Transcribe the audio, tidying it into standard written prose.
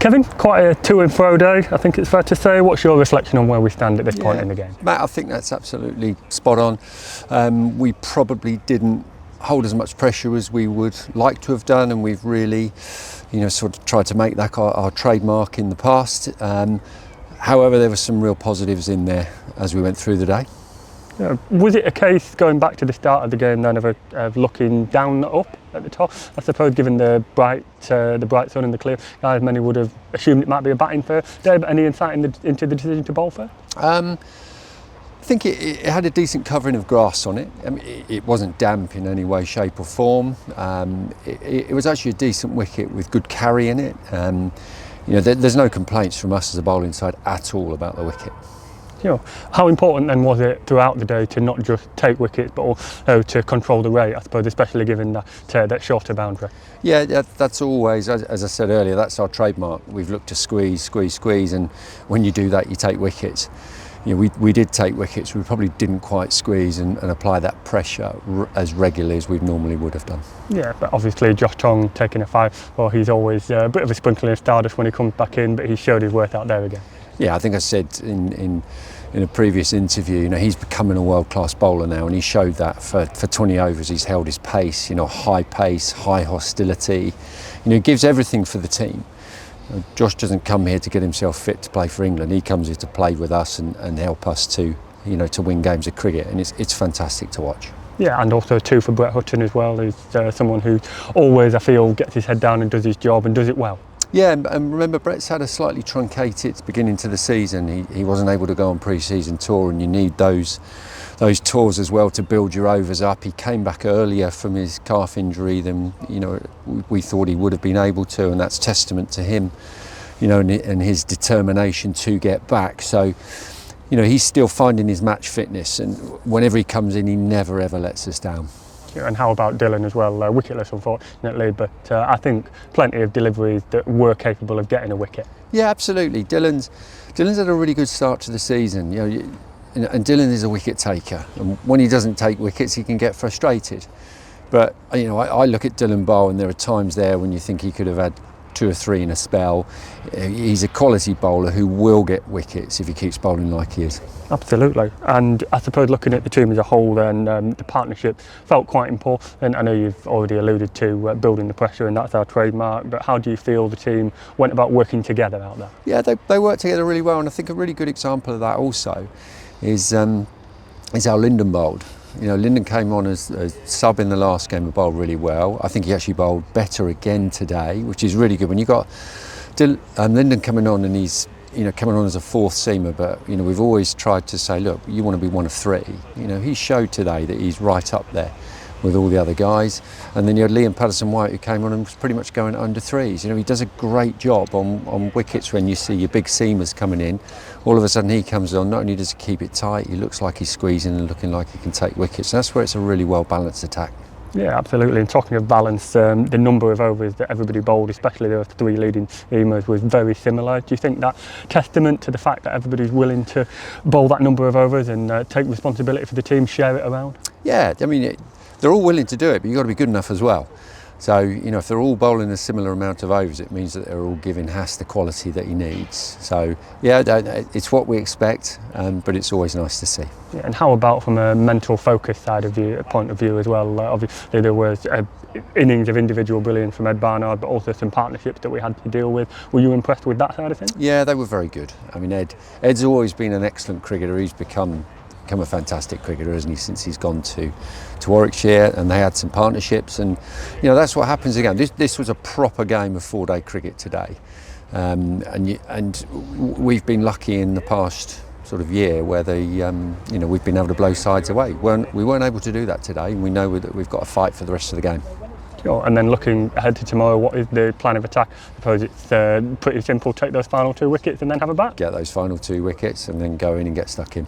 Kevin, quite a to and fro day, I think it's fair to say. What's your reflection on where we stand at this point in the game? Matt, I think that's absolutely spot on. We probably didn't hold as much pressure as we would like to have done, and we've really, sort of tried to make that our trademark in the past. However, there were some real positives in there as we went through the day. Yeah. Was it a case, going back to the start of the game then, of looking down, not up at the top? I suppose given the bright sun and the clear skies, many would have assumed it might be a batting first day, but any insight into the decision to bowl first? I think it had a decent covering of grass on it. I mean, it wasn't damp in any way, shape or form. It was actually a decent wicket with good carry in it. There's no complaints from us as a bowling side at all about the wicket. How important then was it throughout the day to not just take wickets but also to control the rate, I suppose, especially given that shorter boundary? Yeah, that's always, as I said earlier, that's our trademark. We've looked to squeeze, and when you do that you take wickets. We did take wickets, we probably didn't quite squeeze and apply that pressure as regularly as we normally would have done. Yeah, but obviously Josh Tong taking a 5, well, he's always a bit of a sprinkling of stardust when he comes back in, but he showed his worth out there again. Yeah, I think I said in a previous interview, he's becoming a world-class bowler now, and he showed that for 20 overs. He's held his pace, high pace, high hostility. He gives everything for the team. Josh doesn't come here to get himself fit to play for England. He comes here to play with us and help us to win games of cricket, and it's fantastic to watch. Yeah, and also 2 for Brett Hutton as well. He's someone who always, I feel, gets his head down and does his job and does it well. Yeah, and remember, Brett's had a slightly truncated beginning to the season. He wasn't able to go on pre-season tour, and you need those tours as well to build your overs up. He came back earlier from his calf injury than we thought he would have been able to, and that's testament to him, and his determination to get back. So, he's still finding his match fitness, and whenever he comes in, he never ever lets us down. And how about Dylan as well? Wicketless, unfortunately, but I think plenty of deliveries that were capable of getting a wicket. Yeah, absolutely. Dylan's had a really good start to the season. And Dylan is a wicket taker, and when he doesn't take wickets, he can get frustrated. But I look at Dylan bowl, and there are times there when you think he could have had 2 or 3 in a spell. He's a quality bowler who will get wickets if he keeps bowling like he is. Absolutely, and I suppose looking at the team as a whole, then the partnership felt quite important. I know you've already alluded to building the pressure, and that's our trademark, but how do you feel the team went about working together out there? Yeah, they worked together really well, and I think a really good example of that also is how Lyndon bowled. Lyndon came on as a sub in the last game and bowled really well. I think he actually bowled better again today, which is really good. When you got Lyndon coming on, and he's coming on as a 4th seamer, but we've always tried to say, look, you want to be one of 3. He showed today that he's right up there with all the other guys. And then you had Liam Patterson-White, who came on and was pretty much going under 3s. He does a great job on wickets when you see your big seamers coming in. All of a sudden he comes on, not only does he keep it tight, he looks like he's squeezing and looking like he can take wickets. And that's where it's a really well-balanced attack. Yeah, absolutely. And talking of balance, the number of overs that everybody bowled, especially those 3 leading seamers, was very similar. Do you think that testament to the fact that everybody's willing to bowl that number of overs and take responsibility for the team, share it around? Yeah, I mean, they're all willing to do it, but you've got to be good enough as well. So, if they're all bowling a similar amount of overs, it means that they're all giving Haas the quality that he needs. So, yeah, it's what we expect, but it's always nice to see. Yeah, and how about from a mental focus point of view as well? Obviously, there was innings of individual brilliance from Ed Barnard, but also some partnerships that we had to deal with. Were you impressed with that side of things? Yeah, they were very good. I mean, Ed's always been an excellent cricketer. He's become a fantastic cricketer, hasn't he, since he's gone to Warwickshire, and they had some partnerships, and that's what happens again. This was a proper game of 4-day cricket today, and we've been lucky in the past sort of year where we've been able to blow sides away. We weren't able to do that today, and we know that we've got to fight for the rest of the game. Sure. And then looking ahead to tomorrow, what is the plan of attack? I suppose it's pretty simple: take those final 2 wickets and then have a bat. Get those final 2 wickets and then go in and get stuck in.